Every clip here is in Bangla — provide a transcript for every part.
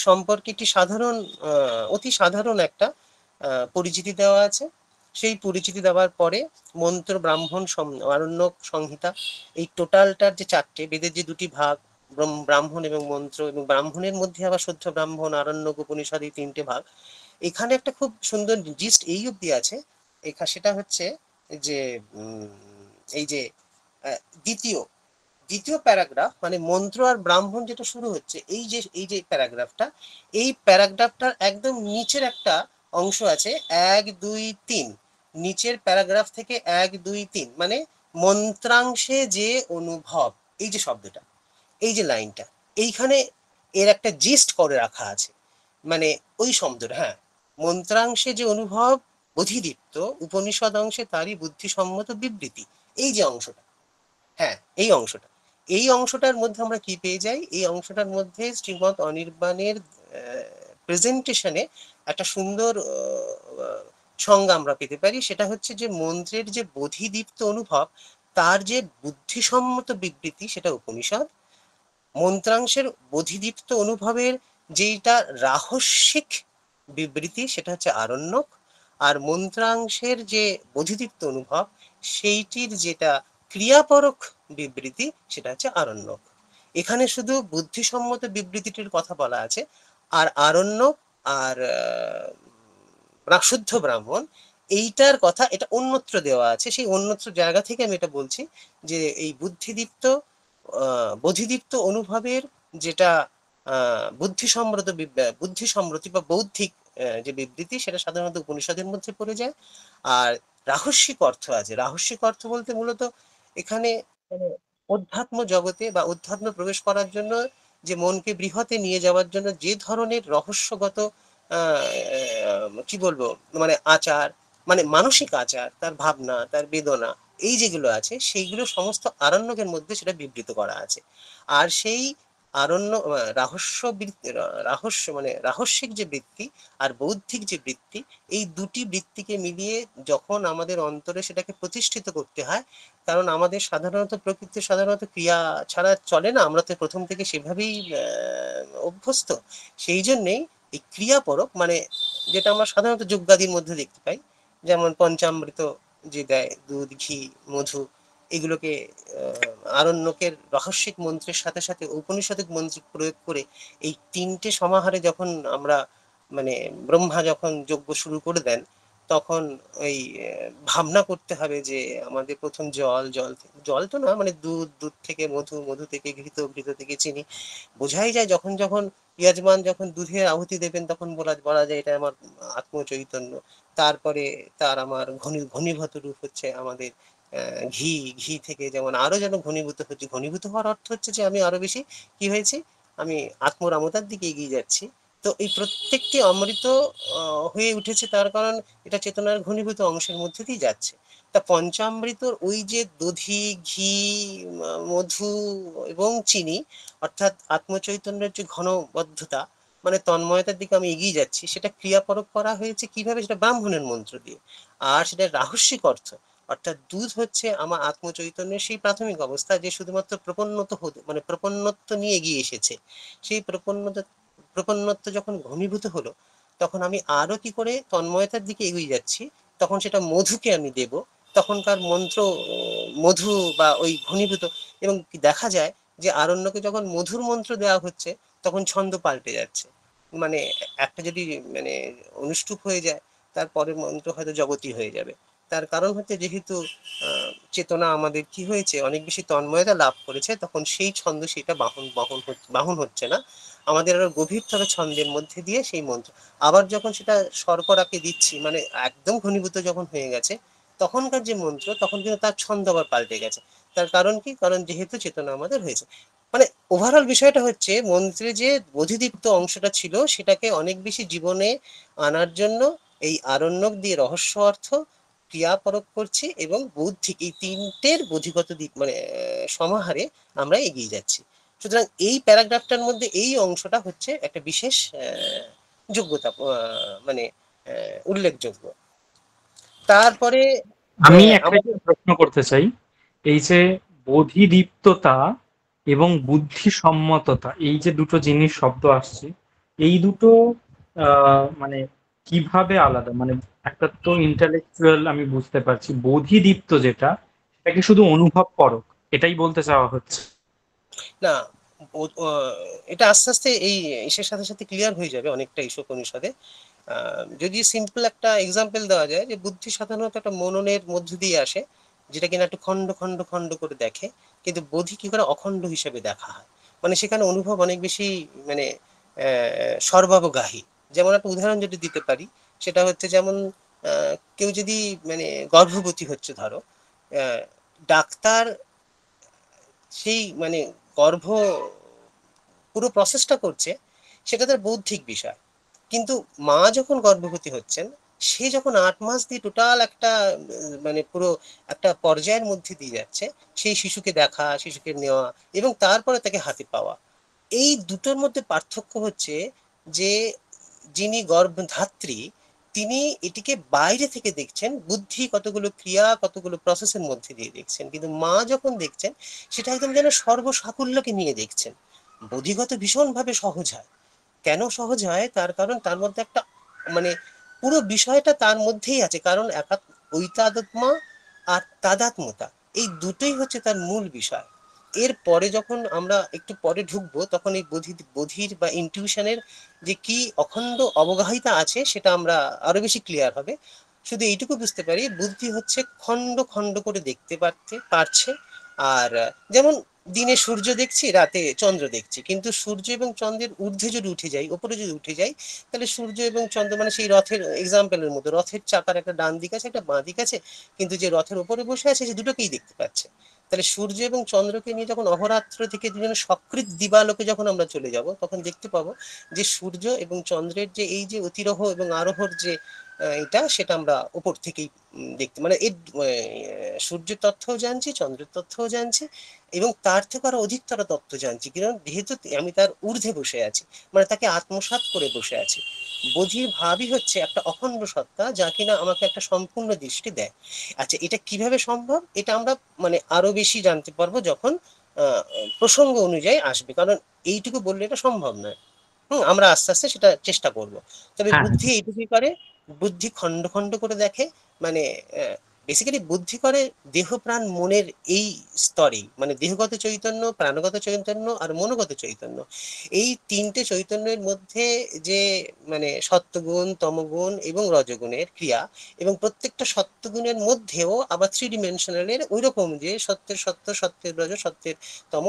সম্পর্কে একটি সাধারণ অতি সাধারণ একটা পরিচিতি দেওয়া আছে। সেই পরিচিতি দেওয়ার পরে মন্ত্র, ব্রাহ্মণ, আরণ্যক, সংহিতা, এই টোটালটার যে চারটে বেদের যে দুটি ভাগ, ব্রাহ্মণ এবং মন্ত্র, এবং ব্রাহ্মণের মধ্যে আবার শুদ্ধ ব্রাহ্মণ, আরণ্যক, উপনিষদ, এই তিনটে ভাগ। এখানে একটা খুব সুন্দর জিস্ট এই অব্দি আছে। সেটা হচ্ছে যে এই যে দ্বিতীয় দ্বিতীয় প্যারাগ্রাফ, মানে মন্ত্র আর ব্রাহ্মণ যেটা শুরু হচ্ছে, এই যে প্যারাগ্রাফটা, এই প্যারাগ্রাফটার একদম নিচের একটা অংশ আছে 1, 2, 3। নিচের প্যারাগ্রাফ থেকে 1, 2, 3, মানে মন্ত্রাংশে যে অনুভব, এই যে শব্দটা, এই যে লাইনটা, এইখানে এর একটা জিস্ট করে রাখা আছে। মানে ওই শব্দটা, হ্যাঁ, মন্ত্রাংশে যে অনুভব অধিদীপ্ত, উপনিষদ অংশে তারই বুদ্ধিসম্মত বিবৃতি, এই যে অংশটা, হ্যাঁ, এই অংশটার মধ্যে আমরা কি পেয়ে যাই? এই অংশটার মধ্যে শ্রীমৎ অনির্বাণের প্রেজেন্টেশনে একটা সুন্দর সংজ্ঞা আমরা পেতে পারি। সেটা হচ্ছে যে মন্ত্রের যে বোধিদীপ্ত অনুভব, তার যে বুদ্ধিসম্মত বিবৃতি, সেটা উপনিষদ। মন্ত্রাংশের বোধিদীপ্ত অনুভবের যেটা রাহস্যিক বিবৃতি, সেটা হচ্ছে আরণ্যক। আর মন্ত্রাংশের যে বোধিদীপ্ত অনুভব, সেইটির যেটা ক্রিয়াপরক বিবৃতি, সেটা হচ্ছে আরণ্যক। এখানে শুধু বুদ্ধিসম্মত বিবৃতিটির কথা বলা আছে। আর আরণ্যক আর শুদ্ধ ব্রাহ্মণ, এইটার কথা এটা অন্যত্র দেওয়া আছে। সেই অন্যত্র জায়গা থেকে আমি এটা বলছি যে এই বোধিদীপ্ত অনুভবের যেটা বুদ্ধি সম্মতি বা বৌদ্ধিক যে বিবৃতি, সেটা সাধারণত উপনিষদের মধ্যে পড়ে যায়। আর রাহস্যিক অর্থ আছে। রাহস্যিক অর্থ বলতে মূলত এখানে অধ্যাত্ম জগতে বা অধ্যাত্ম প্রবেশ করার জন্য, যে মনকে বৃহতে নিয়ে যাওয়ার জন্য যে ধরনের রহস্যগত কি বলবো, মানে আচার, মানে মানসিক আচার, তার ভাবনা, তার বেদনা, এই যেগুলো আছে, সেইগুলো সমস্ত আরণ্যকের মধ্যে সেটা বিবৃত করা আছে। আর সেই আরণ্য রাহস্যিক যে বৃত্তি আর বৌদ্ধিক যে বৃত্তি, এই দুটি বৃত্তিকে মিলিয়ে যখন আমাদের অন্তরে সেটাকে প্রতিষ্ঠিত করতে হয়, কারণ আমাদের সাধারণত ক্রিয়া ছাড়া চলে না, আমরা তো প্রথম থেকে সেভাবেই অভ্যস্ত। সেই জন্যেই এই ক্রিয়াপরক, মানে যেটা আমরা সাধারণত যজ্ঞাদির মধ্যে দেখতে পাই, যেমন পঞ্চামৃত যে দেয়, দুধ, ঘি, মধু, এগুলোকে আরণ্যকের রহস্যিক মন্ত্রের সাথে সাথে ঔপনিষদিক মন্ত্র প্রয়োগ করে এই তিনটে সমাহারে যখন আমরা, মানে ব্রহ্মা যখন যজ্ঞ শুরু করে দেন, তখন ওই ভাবনা করতে হবে যে আমাদের প্রথম জল তো না, মানে দুধ থেকে মধু, মধু থেকে ঘৃত, ঘৃত থেকে চিনি। বোঝাই যায় যখন যখন ইয়াজমান যখন দুধের আহুতি দেবেন, তখন বলা যায় এটা আমার আত্মচৈতন্য। তারপরে তার আমার ঘনীভূত রূপ হচ্ছে আমাদের ঘি। ঘি থেকে যেমন আরো যেন ঘনীভূত হওয়ার অর্থ হচ্ছে যে আমি আরো বেশি কি হয়েছি, আমি আত্মরামতার দিকে এগিয়ে যাচ্ছি। তো এই প্রত্যেকটি অমৃত হয়ে উঠেছে, তার কারণ এটা চেতনার ঘনীভূত অংশের মধ্যে দিয়ে যাচ্ছে। তা পঞ্চামৃতর ওই যে দধি, ঘি, মধু এবং চিনি, অর্থাৎ আত্মচৈতন্যের যে ঘনবদ্ধতা, মানে তন্ময়তার দিকে আমি এগিয়ে যাচ্ছি, সেটা ক্রিয়াপরক করা হয়েছে কিভাবে? সেটা ব্রাহ্মণের মন্ত্র দিয়ে। আর সেটা রাহস্যিক অর্থ, অর্থাৎ দুধ হচ্ছে আমার আত্মচৈতন্যের সেই প্রাথমিক অবস্থা, যে শুধুমাত্র প্রপন্নত্ব নিয়ে এগিয়ে এসেছে। সেই প্রপন্নত্ব যখন ঘনীভূত হলো, তখন আমি আরো কি করে তন্ময়তার দিকে এগিয়ে যাচ্ছি, তখন সেটা মধুকে আমি দেব। তখনকার মন্ত্র মধু বা ওই ঘনীভূত, এবং দেখা যায় যে আরণ্যকে যখন মধুর মন্ত্র দেওয়া হচ্ছে, তখন ছন্দ পাল্টে যাচ্ছে। মানে একটা যদি মানে অনুষ্টুপ হয়ে যায়, তারপরের মন্ত্র হয়তো জগতী হয়ে যাবে। তার কারণ হচ্ছে যেহেতু চেতনা আমাদের কি হয়েছে, অনেক বেশি তন্ময়তা লাভ করেছে, তখন সেই ছন্দ সেটা বাহন হচ্ছে না, আমাদের আরো গভীরতর ছন্দের মধ্যে দিয়ে সেই মন্ত্র। আবার যখন সেটা শর্করাকে দিচ্ছি, মানে একদম ঘনীভূত যখন হয়ে গেছে, তখনকার যে মন্ত্র, তখন কিন্তু তার ছন্দ আবার পাল্টে গেছে। তার কারণ কি? কারণ যেহেতু চেতনা আমাদের হয়েছে। মানে ওভারঅল বিষয়টা হচ্ছে, মন্ত্রে যে বোধিদীপ্ত অংশটা ছিল, সেটাকে অনেক বেশি জীবনে আনার জন্য এই আরণ্যক দিয়ে রহস্য অর্থ, ক্রিয়া পরক করছি, এবং বৌদ্ধিক, এই তিনটের বোধিগত দিক, মানে সমাহারে আমরা এগিয়ে যাচ্ছি। সুতরাং এই প্যারাগ্রাফটার মধ্যে এই অংশটা হচ্ছে একটা বিশেষ যোগ্যতা, মানে উল্লেখযোগ্য। তারপরে আমি একটা প্রশ্ন করতে চাই। এই যে বোধিদীপ্ততা এবং বুদ্ধিসম্মততা, এই যে দুটো জিনিস শব্দ আসছে, এই দুটো মানে কিভাবে আলাদা? মানে একটা তো ইন্টালেকচুয়াল, আমি বুঝতে পারছি, বোধিদীপ্ত যেটা, সেটাকে শুধু অনুভব করো, এটাই বলতে চাওয়া হচ্ছে? না, এটা আস্তে আস্তে এই ইসের সাথে সাথে ক্লিয়ার হয়ে যাবে অনেকটা ঈশোপনিষদে। যদি সিম্পল একটা এক্সাম্পল দেওয়া যায়, যে বুদ্ধি সাধারণত একটা মননের মধ্য দিয়ে আসে, যেটা কিনা একটু খন্ড খন্ড খন্ড করে দেখে, কিন্তু বোধি কি করে অখণ্ড হিসেবে দেখা হয়, মানে সেখানে অনুভব অনেক বেশি, মানে সর্বাবগাহী। যেমন একটা উদাহরণ যদি দিতে পারি, সেটা হচ্ছে যেমন কেউ যদি মানে গর্ভবতী হচ্ছে ধরো, আহ, ডাক্তার সেই মানে গর্ভ পুরো প্রসেসটা করছে, সেটা তার বৌদ্ধিক বিষয়। কিন্তু মা যখন গর্ভবতী হচ্ছেন, সে যখন 8 মাস দিয়ে টোটাল একটা মানে পুরো একটা পর্যায়ের মধ্যে দিয়ে যাচ্ছে, সেই শিশুকে দেখা, শিশুকে নেওয়া, এবং তারপরে তাকে হাতে পাওয়া, এই দুটোর মধ্যে পার্থক্য হচ্ছে যে যিনি গর্ভধাত্রী, তিনি এটিকে বাইরে থেকে দেখছেন, বুদ্ধি কতগুলো ক্রিয়া কতগুলো প্রসেসের মধ্যে দিয়ে দেখছেন, কিন্তু মা যখন দেখছেন, সেটা একদম যেন সর্বসাকুল্যকে নিয়ে দেখছেন। বোধিগত ভীষণভাবে সহজ হয়। কেন সহজ হয়? তার কারণ তার মধ্যে একটা মানে পুরো বিষয়টা তার মধ্যেই আছে, কারণ ঐতাদাত্মা আর তাদাত্মতা, এই দুটোই হচ্ছে তার মূল বিষয়। এর পরে যখন আমরা একটু পরে ঢুকবো, তখন এই বোধির বা ইনটিউশনের যে কি অখণ্ড অবগাহিতা আছে, সেটা আমরা আরো বেশি ক্লিয়ার হবে। শুধু এইটুকু বুঝতে পারি, বুদ্ধি হচ্ছে খণ্ড খণ্ড করে দেখতে পারছে। আর যেমন দিনে সূর্য দেখছি, রাতে চন্দ্র দেখছি, কিন্তু সূর্য এবং চন্দ্রের ঊর্ধ্বে যদি উঠে যাই, ওপরে যদি উঠে যাই, তাহলে সূর্য এবং চন্দ্র মানে সেই রথের এক্সাম্পলের মতো, রথের চাকার একটা ডান দিক আছে, একটা বাঁ দিক আছে, কিন্তু যে রথের উপরে বসে আছে সে দুটোকেই দেখতে পাচ্ছে। তাহলে সূর্য এবং চন্দ্রকে নিয়ে যখন অহরাত্র থেকে দুজনে সকৃত দিবালোকে যখন আমরা চলে যাব, তখন দেখতে পাবো যে সূর্য এবং চন্দ্রের যে এই যে অতিরোহ এবং আরোহর যে এটা, সেটা আমরা উপর থেকেই দেখতে, মানে এর সূর্যের তথ্যও জানছি, চন্দ্রের তথ্যও জানছি, এবং তার থেকে আরো অধিকতর তথ্য জানছি, কারণ যেহেতু আমি তার ঊর্ধ্বে বসে আছি, মানে তাকে আত্মসাৎ করে বসে আছি। বোধির ভাবই হচ্ছে একটা অখণ্ড সত্তা, যা কিনা আমাকে একটা সম্পূর্ণ দৃষ্টি দেয়। আচ্ছা, এটা কিভাবে সম্ভব? এটা আমরা মানে আরো বেশি জানতে পারবো যখন আহ, প্রসঙ্গ অনুযায়ী আসবে, কারণ এইটুকু বললে এটা সম্ভব নয়। আমরা আস্তে আস্তে সেটা চেষ্টা করব। তবে হ্যাঁ, বুদ্ধি এইটুকুই করে, বুদ্ধি খণ্ড খণ্ড করে দেখে, মানে বেসিক্যালি বুদ্ধি করে দেহ প্রাণ মনের এই স্তরেই, মানে দেহগত চৈতন্য, প্রাণগত চৈতন্য আর মনোগত চৈতন্য, এই তিনটে চৈতন্যের মধ্যে যে মানে সত্ত্বগুণ, তমগুণ এবং রজগুণের ক্রিয়া, এবং প্রত্যেকটা সত্ত্বগুণের মধ্যেও আবার 3 ডিমেনশনালের ওই রকম, যে সত্যের সত্য, সত্যের রজ, সত্যের তম,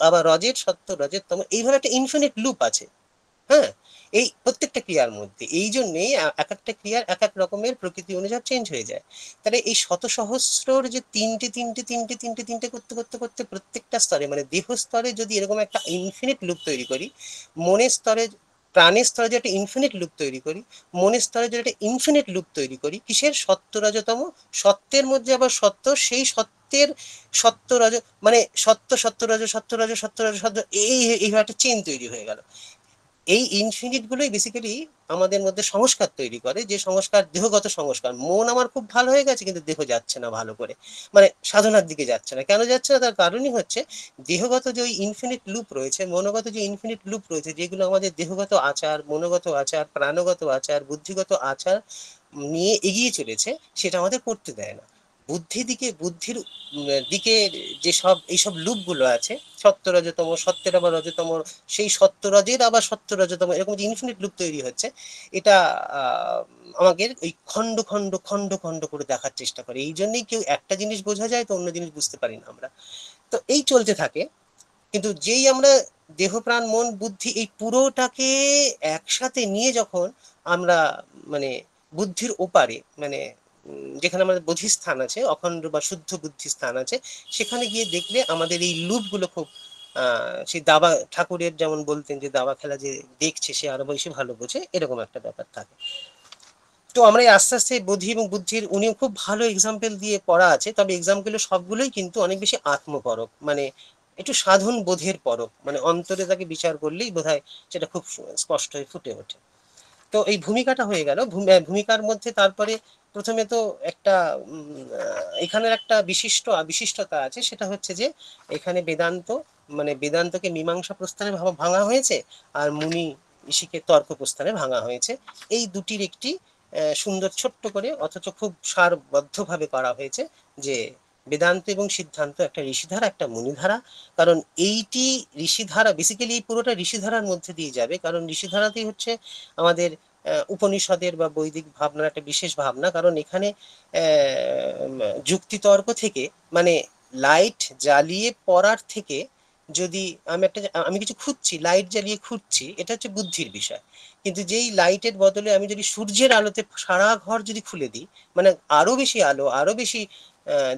আবার রজের সত্য, রজের তম, এইভাবে একটা ইনফিনিট লুপ আছে। হ্যাঁ, এই প্রত্যেকটা ক্রিয়ার মধ্যে, এই জন্যেই এক একটা ক্রিয়ার এক এক রকমের প্রকৃতি অনুযায়ী চেঞ্জ হয়ে যায়। তাহলে এই শত সহস্রর যে তিনটে তিনটে তিনটে তিনটে তিনটে করতে করতে করতে প্রত্যেকটা স্তরে, মানে দেহ স্তরে যদি এরকম একটা ইনফিনিট লুপ তৈরি করি, মনের স্তরে, প্রাণের স্তরে যে একটা ইনফিনিট লুপ তৈরি করি, মনের স্তরে যে একটা ইনফিনিট লুপ তৈরি করি, কিসের? সত্য রজতম। সত্যের মধ্যে আবার সত্য, সেই সত্যের সত্য রজ, মানে সত্য সত্য রজ, সত্য রজ, সত্য রজ, সত্য, এইভাবে একটা চেন তৈরি হয়ে গেল। এই ইনফিনিট গুলোই বেসিক্যালি আমাদের মধ্যে সংস্কার তৈরি করে, যে সংস্কার দেহগত সংস্কার। মন আমার খুব ভালো হয়ে গেছে, কিন্তু দেহ যাচ্ছে না ভালো করে, মানে সাধনার দিকে যাচ্ছে না। কেন যাচ্ছে না? তার কারণই হচ্ছে দেহগত যে ওই ইনফিনিট লুপ রয়েছে, মনোগত যে ইনফিনিট লুপ রয়েছে, যেগুলো আমাদের দেহগত আচার, মনোগত আচার, প্রাণগত আচার, বুদ্ধিগত আচার নিয়ে এগিয়ে চলেছে, সেটা আমাদের করতে দেয় না। বুদ্ধির দিকে যে সব এইসব লুপ গুলো আছে, সত্য রজতম, সত্যের আবার রজতম, সেই সত্য রজের আবার সত্য রজতম, এরকম যে ইনফিনিট লুপ তৈরি হচ্ছে, এটা আমাদের ওই খন্ড খন্ড খন্ড খন্ড করে দেখার চেষ্টা করে। এই জন্যই কেউ একটা জিনিস বোঝা যায় তো অন্য জিনিস বুঝতে পারি না আমরা। তো এই চলতে থাকে। কিন্তু যেই আমরা দেহ প্রাণ মন বুদ্ধি এই পুরোটাকে একসাথে নিয়ে যখন আমরা মানে বুদ্ধির ওপারে, মানে যেখানে আমাদের বোধিস্থান আছে, অখণ্ড বা শুদ্ধ বুদ্ধি স্থান আছে, সেখানে গিয়ে দেখলে আমাদের এই লুপ গুলো খুব সেই দাবা ঠাকুরের যেমন বলতেন যে দাবা খেলা যে দেখছে সে আরো বেশি ভালো বোঝে, এরকম একটা ব্যাপার থাকে। তো আমরা এই আস্তে আস্তে বোধি এবং বুদ্ধির, উনিও খুব ভালো এক্সাম্পল দিয়ে পড়া আছে, তবে এক্সাম্পল সবগুলোই কিন্তু অনেক বেশি আত্মপরক, মানে একটু সাধন বোধের পরক, মানে অন্তরে তাকে বিচার করলেই বোধহয় সেটা খুব স্পষ্ট হয়ে ফুটে ওঠে। তো এই ভূমিকাটা হয়ে গেল। ভূমিকার মধ্যে তারপরে প্রথমে তো একটা এখানের একটা বিশিষ্টতা আছে, সেটা হচ্ছে যে এখানে বেদান্ত, মানে বেদান্তকে মীমাংসা প্রস্থানে ভাঙা হয়েছে, আর মুনি ঋষিকে তর্ক প্রস্থানে ভাঙা হয়েছে। এই দুটির একটি সুন্দর ছোট্ট করে অথচ খুব সারবদ্ধভাবে করা হয়েছে যে বেদান্ত এবং সিদ্ধান্ত একটা ঋষিধারা একটা মুনিধারা। কারণ এইটি ঋষিধারা বেসিক্যালি এই পুরোটা ঋষিধারার মধ্যে দিয়ে যাবে, কারণ ঋষিধারাতেই হচ্ছে আমাদের উপনিষদের বা বৈদিক ভাবনার একটা বিশেষ ভাবনা। কারণ এখানে যুক্তিতর্ক থেকে মানে লাইট জ্বালিয়ে পড়ার থেকে, যদি আমি কিছু খুঁজছি, লাইট জ্বালিয়ে খুঁজছি, এটা হচ্ছে বুদ্ধির বিষয়। কিন্তু যেই লাইটের বদলে আমি যদি সূর্যের আলোতে সারা ঘর যদি খুলে দিই, মানে আরো বেশি আলো, আরো বেশি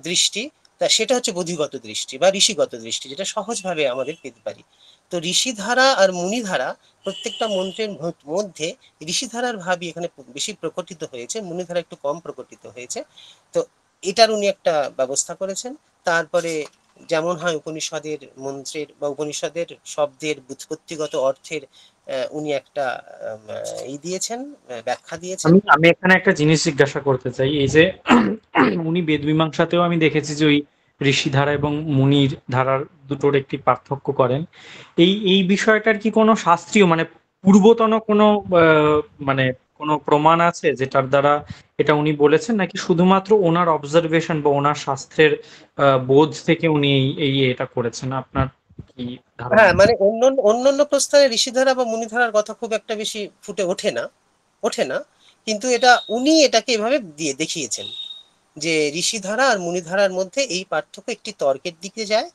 দৃষ্টি, তা সেটা হচ্ছে বোধিগত দৃষ্টি বা ঋষিগত দৃষ্টি, যেটা সহজভাবে আমাদের পেতে পারি। তো ঋষিধারা আর মুনিধারা প্রত্যেকটা মন্ত্রের মধ্যে ঋষিধারার ভাবই এখানে বেশি প্রকটিত হয়েছে, মুনিধারা একটু কম প্রকটিত হয়েছে। তো এটার উনি একটা ব্যবস্থা করেছেন। তারপরে যেমন হয় উপনিষদের মন্ত্রের বা উপনিষদের শব্দের ব্যুৎপত্তিগত অর্থের উনি একটা দিয়েছেন, ব্যাখ্যা দিয়েছেন। আমি আমি এখানে একটা জিনিস জিজ্ঞাসা করতে চাই, এই যে উনি বেদ মীমাংসাতেও আমি দেখেছি যে ওই ঋষি ধারা এবং মুনির ধারার দুটোর একটি পার্থক্য করেন। এই বিষয়টার কি কোনো শাস্ত্রীয় মানে পূর্বতন কোনো আহ, মানে কোনো প্রমাণ আছে যেটার দ্বারা এটা উনি বলেছেন, নাকি শুধুমাত্র ওনার অবজারভেশন বা ওনার শাস্ত্রের বোধ থেকে উনি এটা করেছেন? আপনার কি ধারণা? হ্যাঁ, মানে অন্য অন্যান্য প্রস্থানে ঋষিধারা বা মুনিধারার কথা খুব একটা বেশি ফুটে ওঠে না। কিন্তু এটা উনি এটাকে এভাবে দিয়ে দেখিয়েছেন যে ঋষিধারা আর মুনিধারার মধ্যে এই পার্থক্য একটি তর্কের দিকে যায়।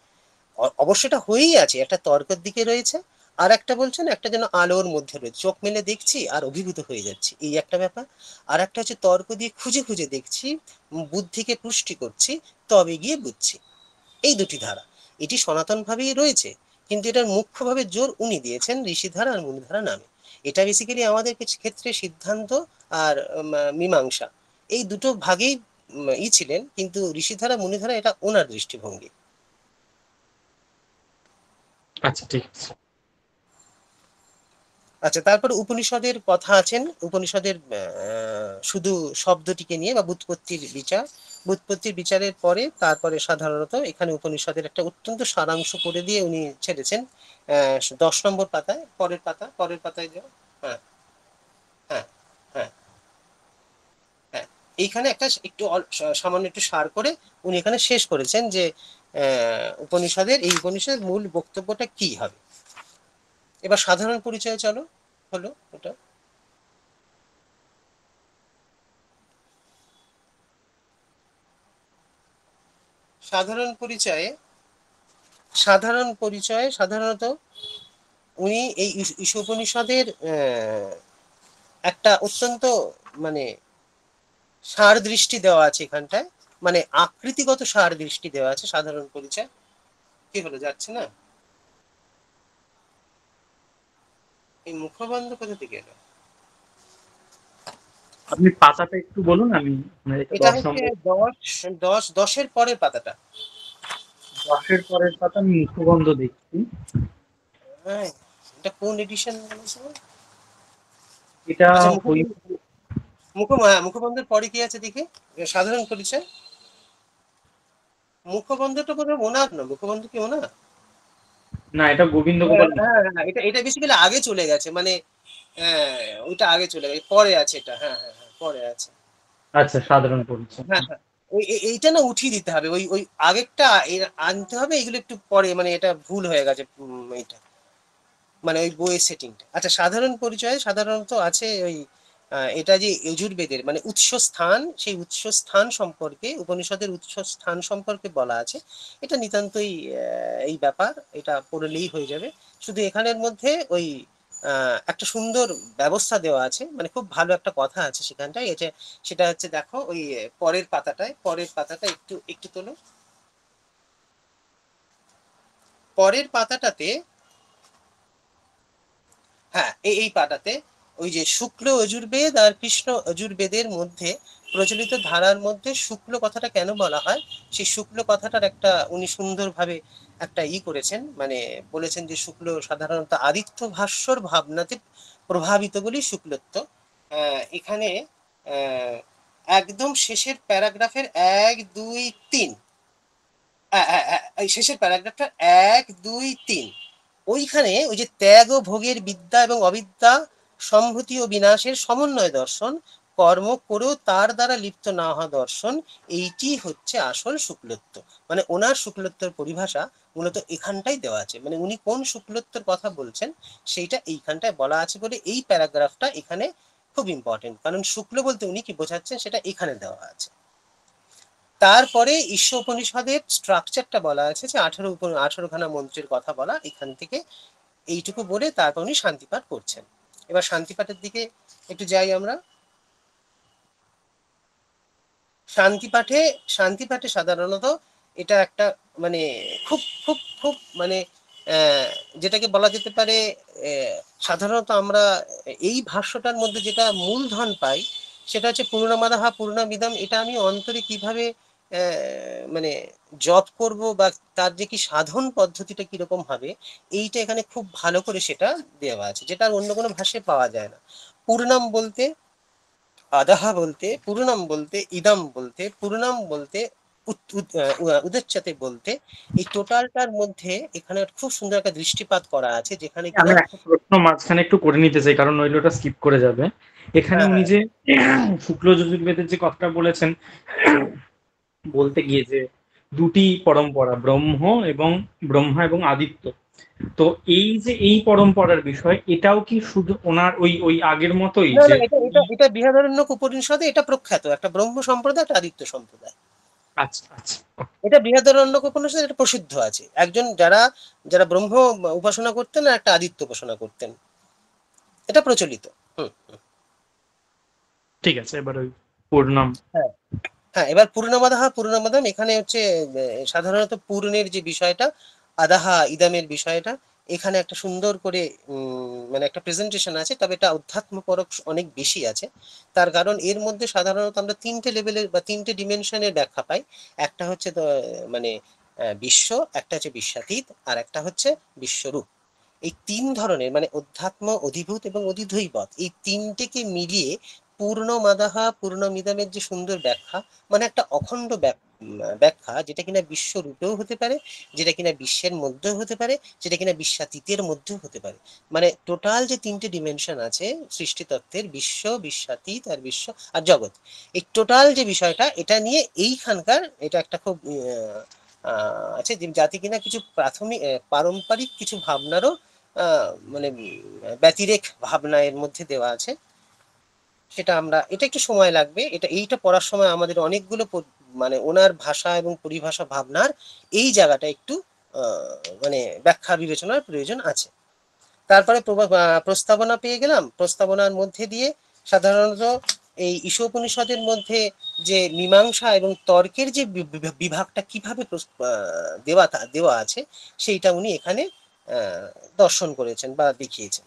অবশ্য এটা হয়েই আছে, একটা তর্কের দিকে রয়েছে, আর একটা বলছেন একটা যেন আলোর মধ্যে রয়েছে, চোখ মেলে দেখছি আর অভিভূত হয়ে যাচ্ছি, এই একটা ব্যাপার। আর একটা হচ্ছে তর্ক দিয়ে খুঁজে খুঁজে দেখছি, বুদ্ধিকে পুষ্টি করছি, তবে গিয়ে বুঝছি। এই দুটি ধারা এটি সনাতন ভাবেই রয়েছে, কিন্তু এটার মুখ্যভাবে জোর উনি দিয়েছেন ঋষিধারা আর মুনিধারা নামে। এটা বেসিক্যালি আমাদের কিছু ক্ষেত্রে সিদ্ধান্ত আর মীমাংসা, এই দুটো ভাগেই ছিলেন, কিন্তু ঋষিধারা মুনিধারা এটা ওনার দৃষ্টিভঙ্গি। আচ্ছা, ঠিক আছে। আচ্ছা, তারপর উপনিষদের কথা আছেন। উপনিষদের শুধু শব্দটিকে নিয়ে বা ব্যুৎপত্তির বিচার, ব্যুৎপত্তির বিচারের পরে তারপরে সাধারণত এখানে উপনিষদের একটা অত্যন্ত সারাংশ করে দিয়ে উনি ছেড়েছেন 10 নম্বর পাতায়, পরের পাতায় যাও। হ্যাঁ, হ্যাঁ, হ্যাঁ, হ্যাঁ। এইখানে একটা একটু সামান্য একটু সার করে উনি এখানে শেষ করেছেন যে এই উপনিষদের মূল বক্তব্যটা কি হবে। এবার সাধারণ পরিচয় চলো, হলো ওটা। সাধারণ পরিচয়ে সাধারণত উনি এই ঈশোপনিষদের একটা অত্যন্ত মানে সার দৃষ্টি দেওয়া আছে এখানটায়, মানে আকৃতিগত সার দৃষ্টি দেওয়া আছে সাধারণ পরিচয়। কি হলো, যাচ্ছে না? এই মুখবন্ধ কোথা থেকে এলো? আপনি পাতাটা একটু বলুন, আমি এটা এটা দশ হচ্ছে নম্বর 10-10-10-এর পরের পাতাটা। 10-এর পরের পাতা, আমি মুখবন্ধ দেখছি। হ্যাঁ, এটা কোন এডিশন? এটা আচ্ছা, ওই মুখবন্ধের পরে কি আছে দেখি। সাধারণ পরিচয়, মুখবন্ধটা বোধহয় ওনার না, মুখবন্ধ কি ওনার? না, এটা গোবিন্দ হ্যাঁ, গোপাল হ্যাঁ, লিখেছে। হ্যাঁ, এটা এটা বেসিক্যালি আগে চলে গেছে, মানে হ্যাঁ, ওইটা আগে চলে গেছে, পরে আছে এটা। হ্যাঁ, হ্যাঁ, হ্যাঁ, পরে আছে। আচ্ছা, সাধারণ পরিচয়। হ্যাঁ, হ্যাঁ। এইটা না উঠিয়ে দিতে হবে, ওই ওই আগেরটা আনতে হবে, এগুলো একটু পরে, মানে এটা ভুল হয়ে গেছে। এইটা মানে ওই বইয়ের সেটিংটা। আচ্ছা, সাধারণ পরিচয় সাধারণত আছে ওই এটা যে যজুর্বেদের মানে উৎসস্থান, সেই উৎসস্থান সম্পর্কে, উপনিষদের উৎসস্থান সম্পর্কে বলা আছে। এটা নিতান্তই এই ব্যাপার, এটা পড়লেই হয়ে যাবে। শুধু এখানের মধ্যে ওই একটা সুন্দর ব্যবস্থা দেওয়া আছে, মানে খুব ভালো একটা কথা আছে সেখানটায়। এটা সেটা হচ্ছে, দেখো ওই পরের পাতাটা একটু একটু তোলো। পরের পাতাটাতে, হ্যাঁ, এই পাতাতে ওই যে শুক্ল যজুর্বেদ আর কৃষ্ণ যজুর্বেদের মধ্যে প্রচলিত ধারার মধ্যে শুক্ল কথাটা কেন বলা হয়, সেই শুক্ল কথাটার একটা উনি সুন্দরভাবে একটা করেছেন, মানে বলেছেন যে শুক্ল সাধারণত আদিত্য ভাস্বর ভাবনাতে প্রভাবিত বলেই শুক্লত্ব। এখানে আহ, একদম শেষের প্যারাগ্রাফের 1, 2, 3, এই শেষের প্যারাগ্রাফটা 1, 2, 3, ওইখানে ওই যে ত্যাগ ও ভোগের বিদ্যা এবং অবিদ্যা, সম্ভূতি ও বিনাশের সমন্বয় দর্শন, কর্ম করেও তার দ্বারা লিপ্ত না হওয়া দর্শন, এইটি হচ্ছে আসল শুক্লত্ব। মানে ওনার শুক্লত্বের পরিভাষা মূলত এখানটাই দেওয়া আছে, মানে উনি কোন শুক্লত্বের কথা বলছেন সেইটা এইখানটায় বলা আছে বলে এই প্যারাগ্রাফটা এখানে খুব ইম্পর্টেন্ট, কারণ শুক্ল বলতে উনি কি বোঝাচ্ছেন সেটা এখানে দেওয়া আছে। তারপরে ঈশ্ব উপনিষদের স্ট্রাকচারটা বলা আছে যে 18খানা মন্ত্রের কথা বলা, এখান থেকে এইটুকু বলে তারপর উনি শান্তিপাঠ করছেন। এবার শান্তিপাঠের দিকে একটু যাই আমরা। শান্তিপাঠে শান্তিপাঠে সাধারণত এটা একটা মানে খুব খুব খুব মানে যেটাকে বলা যেতে পারে, সাধারণত আমরা এই ভাষ্যটার মধ্যে যেটা মূলধন পাই সেটা হচ্ছে পূর্ণমাদাহা পূর্ণমিদম। এটা আমি অন্তরে কিভাবে মানে জপ করব বা তার যে কি সাধন পদ্ধতিটা কিরকম হবে, এইটা এখানে খুব ভালো করে সেটা দেওয়া আছে, যেটা আর অন্য কোনো ভাষায় পাওয়া যায় না। পূর্ণম বলতে, আদাহা বলতে, পূর্ণম বলতে, ইদম বলতে, পূর্ণম বলতে, উদচ্যতে বলতে, এই টোটালটার মধ্যে এখানে খুব সুন্দর একটা দৃষ্টিপাত করা আছে, যেখানে আমি কিনা একটা প্রশ্ন মাঝখানে একটু করে নিতে চাই, কারণ নইলে ওটা স্কিপ করে যাবে। এখানে হ্যাঁ উনি হ্যাঁ যে শুক্ল যজুর্বেদের যে কথাটা বলেছেন, বলতে গিয়ে যে দুটি পরম্পরা, ব্রহ্মা এবং আদিত্য, তো এই যে এই পরম্পরার বিষয়, এটাও কি শুধু ওনার ওই ওই আগের মতোই না যে না, এটা উনি? এটা এটা বৃহদারণ্যক উপনিষদে এটা প্রখ্যাত, একটা ব্রহ্ম সম্প্রদায়, একটা আদিত্য সম্প্রদায়। আচ্ছা আচ্ছা। এটা বৃহদারণ্যক উপনিষদ, এটা প্রসিদ্ধ আছে। একজন যারা যারা ব্রহ্ম উপাসনা করতেন আর একটা আদিত্য উপাসনা করতেন, এটা প্রচলিত। হুম। ঠিক আছে, এবার ওই পূর্ণম। হ্যাঁ হ্যাঁ, এবার পূর্ণমাদাহা পূর্ণমাদাম, এখানে হচ্ছে সাধারণত পূর্ণের যে বিষয়টা, আদাহা ইদামের বিষয়টা এখানে একটা সুন্দর করে মানে একটা প্রেজেন্টেশন আছে, তবে এটা অধ্যাত্মপরক অনেক বেশি আছে। তার কারণ এর মধ্যে সাধারণত আমরা তিনটে লেভেলের বা তিনটে ডিমেনশনের ব্যাখ্যা পাই। একটা হচ্ছে মানে বিশ্ব, একটা হচ্ছে বিশ্বাতীত, আর একটা হচ্ছে বিশ্বরূপ। এই তিন ধরনের মানে অধ্যাত্ম, অধিভূত এবং অধিদৈবত, এই তিনটেকে মিলিয়ে পূর্ণমাদাহা পূর্ণমিদমের যে সুন্দর ব্যাখ্যা, মানে একটা অখণ্ড ব্যাখ্যা, যেটা কিনা বিশ্বরূপেও হতে পারে, যেটা কিনা বিশ্বের মধ্যেও হতে পারে, যেটা কিনা বিশ্বাতীতের মধ্যেও হতে পারে। মানে টোটাল যে তিনটে ডিমেনশন আছে সৃষ্টিতত্ত্বের, বিশ্ব, বিশ্বাতীত আর বিশ্ব আর জগৎ, এই টোটাল যে বিষয়টা, এটা নিয়ে এইখানকার এটা একটা খুব আছে, যাতে কিনা কিছু প্রাথমিক পারম্পরিক কিছু ভাবনারও মানে ব্যতিরেক ভাবনা এর মধ্যে দেওয়া আছে। সেটা আমরা, এটা একটু সময় লাগবে, এইটা পড়ার সময় আমাদের অনেকগুলো মানে ওনার ভাষা এবং পরিভাষা ভাবনার এই জায়গাটা একটু মানে ব্যাখ্যা বিবেচনার প্রয়োজন আছে। তারপরে প্রস্তাবনা পেয়ে গেলাম। প্রস্তাবনার মধ্যে দিয়ে সাধারণত এই ঈশোপনিষদের মধ্যে যে মীমাংসা এবং তর্কের যে বিভাগটা কিভাবে দেওয়া দেওয়া আছে, সেইটা উনি এখানে আহ, দর্শন করেছেন বা দেখিয়েছেন।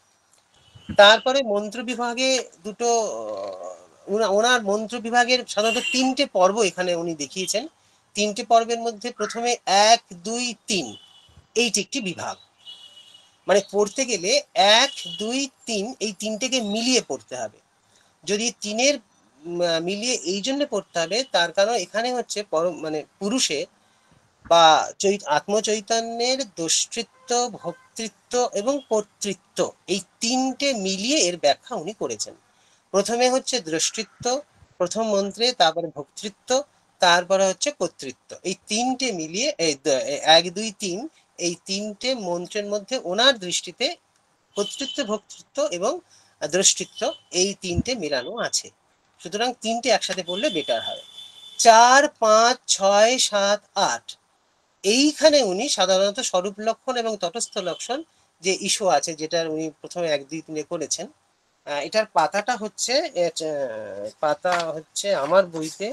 তারপরে মন্ত্র বিভাগে দুটো ওনার মন্ত্র বিভাগের সাধারণত তিনটে পর্ব এখানে উনি দেখিয়েছেন। তিনটে পর্বের মধ্যে প্রথমে 1, 2, 3 এইটি একটি বিভাগ। মানে পড়তে গেলে 1, 2, 3 এই তিনটেকে মিলিয়ে পড়তে হবে। যদি তিনের মিলিয়ে এই জন্য পড়তে হবে, তার কারণ এখানে হচ্ছে মানে পুরুষের বা আত্মচৈতন্যের দোষ্টৃত্ব, ভোক্তৃত্ব এবং কর্তৃত্ব, এই তিনটে মিলিয়ে এর ব্যাখ্যা উনি করেছেন। প্রথমে হচ্ছে দ্রষ্টৃত্ব প্রথম মন্ত্রে, তারপরে ভোক্তৃত্ব, তারপরে হচ্ছে কর্তৃত্ব, এই তিনটে মিলিয়ে এই 1, 2, 3 এই তিনটে মন্ত্রের মধ্যে ওনার দৃষ্টিতে কর্তৃত্ব, ভোক্তৃত্ব এবং দ্রষ্টৃত্ব এই তিনটে মেলানো আছে। সুতরাং তিনটে একসাথে পড়লে বেটার হয়। 4, 5, 6, 7, 8 এইখানে উনি সাধারণত স্বরূপ লক্ষণ এবং তটস্থ লক্ষণ যে ইস্যু আছে, যেটা উনি প্রথমে 1, 2, 3 করেছেন। এটার পাতাটা হচ্ছে পাতা হচ্ছে আমার বইতে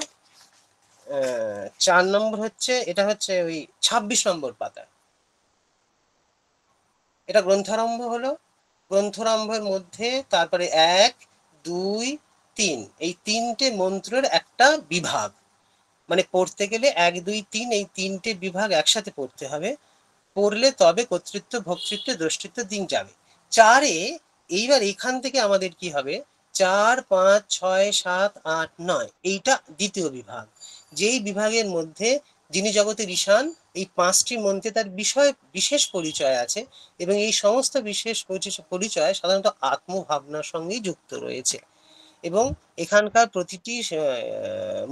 4 নম্বর হচ্ছে, এটা হচ্ছে ওই 26 নম্বর পাতা। এটা গ্রন্থারম্ভ হলো। গ্রন্থারম্ভের মধ্যে তারপরে 1, 2, 3 এই তিনটে মন্ত্রের একটা বিভাগ। মানে পড়তে গেলে 1, 2, 3 এই তিনটে বিভাগ একসাথে পড়তে হবে। পড়লে তবে কর্তৃত্ব, ভোক্তৃত্ব, দ্রষ্টৃত্ব দিন যাবে। 4-এ এইবার এখান থেকে আমাদের কি হবে, 4, 5, 6, 7, 8, 9 এইটা দ্বিতীয় বিভাগ, যেই বিভাগের মধ্যে যিনি জগতের ঈশান, এই 5টি মন্ত্রে তার বিষয় বিশেষ পরিচয় আছে এবং এই সমস্ত বিশেষ পরিচয় সাধারণত আত্মভাবনার সঙ্গেই যুক্ত রয়েছে এবং এখানকার প্রতিটি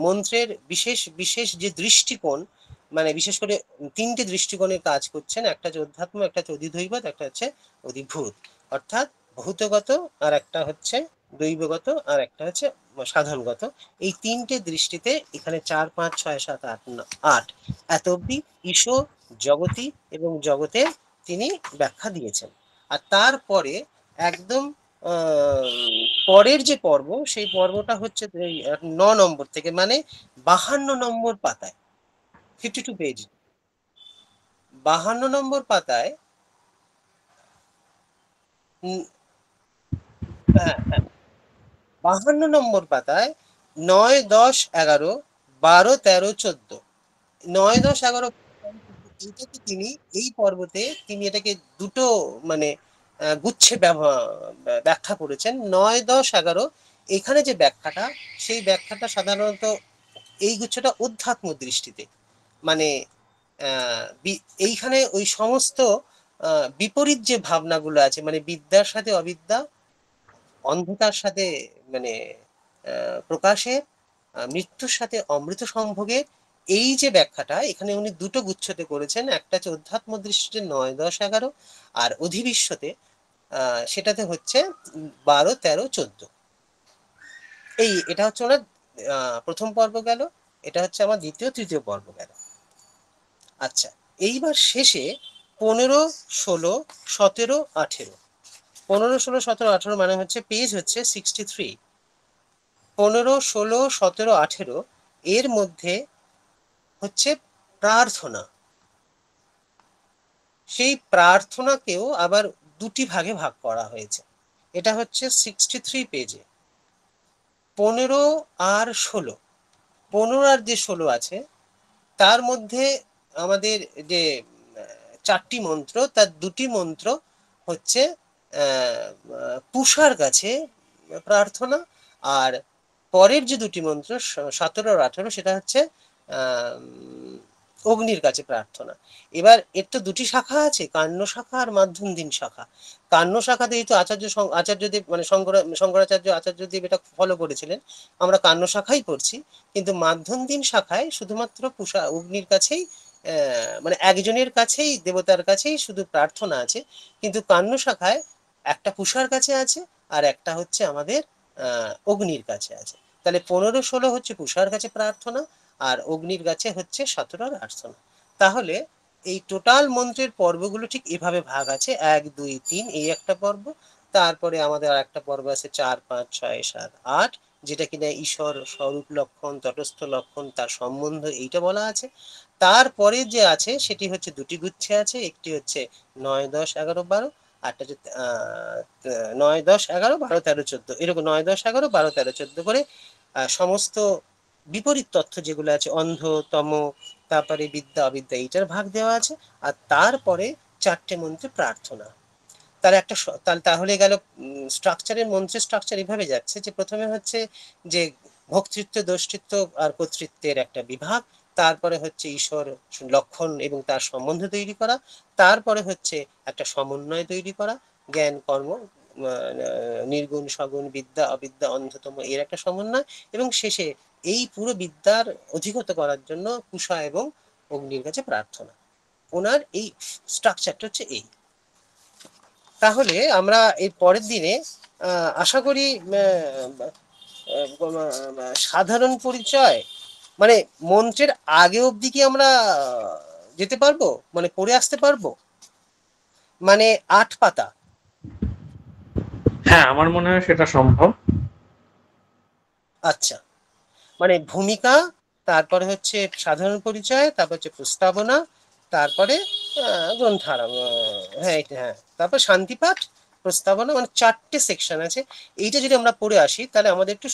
মন্ত্রের বিশেষ বিশেষ যে দৃষ্টিকোণ, মানে বিশেষ করে 3টে দৃষ্টিকোণে কাজ করছেন। একটা হচ্ছে অধ্যাত্ম, একটা হচ্ছে অধিদৈবত, একটা হচ্ছে অধিভূত, অর্থাৎ ভূতগত, আর একটা হচ্ছে দৈবগত, আর একটা হচ্ছে সাধনগত। এই 3টে দৃষ্টিতে এখানে 4, 5, 6, 7, 8, 8 এত অব্দি ঈশো, জগতি এবং জগতের তিনি ব্যাখ্যা দিয়েছেন। আর তারপরে একদম পরের যে পর্ব, সেই পর্বটা হচ্ছে এই 9 নম্বর থেকে, মানে 52 নম্বর পাতায়, 52 পেজ, 52 নম্বর পাতায়। উম, হ্যাঁ, 52 নম্বর পাতায় 9, 10, 11, 12, 13, 14, 9, 10, 11, এইটাকে তিনি এই পর্বতে তিনি এটাকে দুটো মানে গুচ্ছে ব্যাখ্যা করেছেন। 9, 10, 11 এখানে যে ব্যাখ্যাটা, সেই ব্যাখ্যাটা সাধারণত এই গুচ্ছটা অধ্যাত্ম দৃষ্টিতে, মানে এইখানে ওই সমস্ত বিপরীত যে ভাবনাগুলো আছে, মানে বিদ্যার সাথে অবিদ্যা, অন্ধকার সাথে মানে প্রকাশের, মৃত্যুর সাথে অমৃত সম্ভোগের, এই যে ব্যাখ্যাটা এখানে উনি দুটো গুচ্ছতে করেছেন। একটা হচ্ছে অধ্যাত্ম দৃষ্টিতে 9, 10, 11, আর অধিবিশ্বতে সেটাতে হচ্ছে 12, 13, 14। এটা হচ্ছে ওনার প্রথম পর্ব গেল, এটা হচ্ছে আমার দ্বিতীয়, তৃতীয় পর্ব গেল। আচ্ছা, এইবার শেষে 15, 16, 17, 18, 15, 16, 17, 18 মানে হচ্ছে পেজ হচ্ছে 63। 15, 16, 17, 18 এর মধ্যে হচ্ছে প্রার্থনা। সেই প্রার্থনাকেও আবার দুটি ভাগে ভাগ করা হয়েছে। এটা হচ্ছে 63 পেজে। 15 আর 16, 15 আর যে 16 আছে তার মধ্যে আমাদের যে 4টি মন্ত্র, তার 2টি মন্ত্র হচ্ছে পুষার কাছে প্রার্থনা, আর পরের যে 2টি মন্ত্র 17 আর 18 সেটা হচ্ছে অগ্নির কাছে প্রার্থনা। এবার এর তো 2টি শাখা আছে, কান্য শাখা আর মাধ্যন্দিন শাখা। কান্য শাখাতে এই তো আচার্যদেব মানে শঙ্করাচার্য আচার্যদেব এটা ফলো করেছিলেন, আমরা কান্য শাখাই পড়ছি। কিন্তু মাধ্যন্দিন শাখায় শুধুমাত্র অগ্নির কাছেই মানে একজনের কাছেই, দেবতার কাছেই শুধু প্রার্থনা আছে। কিন্তু কান্য শাখায় একটা পুষার কাছে আছে, আর একটা হচ্ছে আমাদের অগ্নির কাছে আছে। তাহলে 15, 16 হচ্ছে পুষার কাছে প্রার্থনা, আর অগ্নির কাছে হচ্ছে 17 আর 18। তাহলে এই টোটাল মন্ত্রের পর্বগুলো ঠিক এভাবে ভাগ আছে, 1, 2, 3 এই একটা পর্ব। তারপরে আমাদের আর একটা পর্ব আছে 4, 5, 6, 7, 8, যেটা কিনা ঈশ্বর স্বরূপ লক্ষণ, তটস্থ লক্ষণ, তার সম্বন্ধ, এইটা বলা আছে। তারপরে যে আছে সেটি হচ্ছে 2টি গুচ্ছে আছে, একটি হচ্ছে 9, 10, 11, 12, আরটা হচ্ছে 9, 10, 11, 12, 13, 14, এরকম 9, 10, 11, 12, 13, 14 করে সমস্ত বিপরীত তথ্য যেগুলো আছে, অন্ধ, তম, তারপরে বিদ্যা অবিদ্যা, এইটার ভাগ দেওয়া আছে। আর তারপরে 4টে মন্ত্রে প্রার্থনা। তার একটা তাহলে গেল স্ট্রাকচারের, মন্ত্রের স্ট্রাকচার এভাবে যাচ্ছে যে প্রথমে হচ্ছে যে ভোক্তৃত্ব, দোষতৃত্ব আর কর্তৃত্বের একটা বিভাগ, তারপরে হচ্ছে ঈশ্বর লক্ষণ এবং তার সম্বন্ধ তৈরি করা, তারপরে হচ্ছে একটা সমন্বয় তৈরি করা, জ্ঞান, কর্ম, নির্গুণ, সগুণ, বিদ্যা অবিদ্যা, অন্ধতম, এর একটা সমন্বয়, এবং শেষে এই পুরো বিদ্যার অধিগত করার জন্য কুশা এবং অগ্নির কাছে প্রার্থনা। ওনার এই স্ট্রাকচারটা হচ্ছে এই। তাহলে আমরা এর পরের দিনে আশা করি সাধারণ পরিচয়, মানে মন্ত্রের আগে অবধি কি আমরা যেতে পারবো, মানে পড়ে আসতে পারবো, মানে 8 পাতা। হ্যাঁ, আমার মনে হয় সেটা সম্ভব। আচ্ছা, মানে ভূমিকা, তারপরে হচ্ছে সাধারণ পরিচয়, তারপর হচ্ছে প্রস্তাবনা, তারপরে হ্যাঁ হ্যাঁ, তারপর শান্তিপাঠ, প্রস্তাবনা, মানে 4টে সেকশন আছে। এইটা যদি আমরা পড়ে আসি তাহলে আমাদের একটু